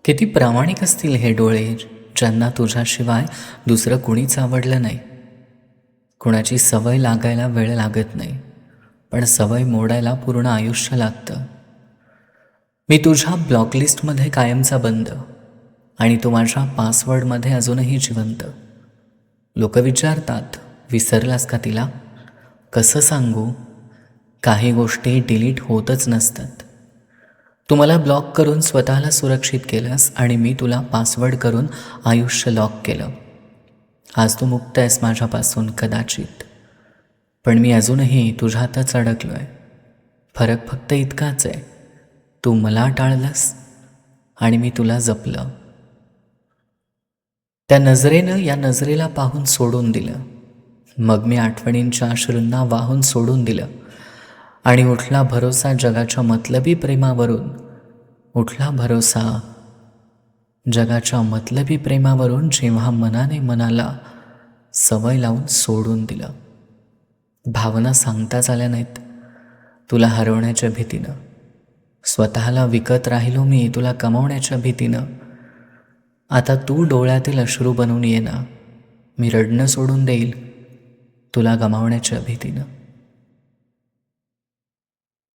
किती प्रामाणिक असतील हे डोळे, ज्यांना तुझ्याशिवाय दुसरं कुणीच आवडलं नाही. कुणाची सवय लागायला वेळ लागत नाही, पण सवय मोडायला पूर्ण आयुष्य लागतं. मी तुझ्या ब्लॉकलिस्टमध्ये कायमचा बंद, आणि तू माझ्या पासवर्डमध्ये अजूनही जिवंत. लोक विचारतात, विसरलास का तिला? कसं सांगू? काही गोष्टी डिलीट होतच नसतात. तू मला ब्लॉक करून स्वतःला सुरक्षित केलंस, आणि मी तुला पासवर्ड करून आयुष्य लॉक केलं. आज तू मुक्त आहेस माझ्यापासून कदाचित, पण मी अजूनही तुझ्यातच अडकलो आहे. फरक फक्त इतकाच आहे, तू मला टाळलंस आणि मी तुला जपलं. त्या नजरेनं या नजरेला पाहून सोडून दिलं. मग मी आठवणींच्या अश्रूंना वाहून सोडून दिलं, आणि उठला भरोसा जगाच्या मतलबी प्रेमावरून. उठला भरोसा जगाच्या मतलबी प्रेमावरून, जेव्हा मनाने मनाला सवय लावून सोडून दिलं. भावना सांगताच आल्या नाहीत तुला हरवण्याच्या भीतीनं. स्वतःला विकत राहिलो मी तुला कमावण्याच्या भीतीनं. आता तू डोळ्यातील अश्रू बनून ये ना, मी रडणं सोडून देईल तुला गमावण्याच्या भीतीनं.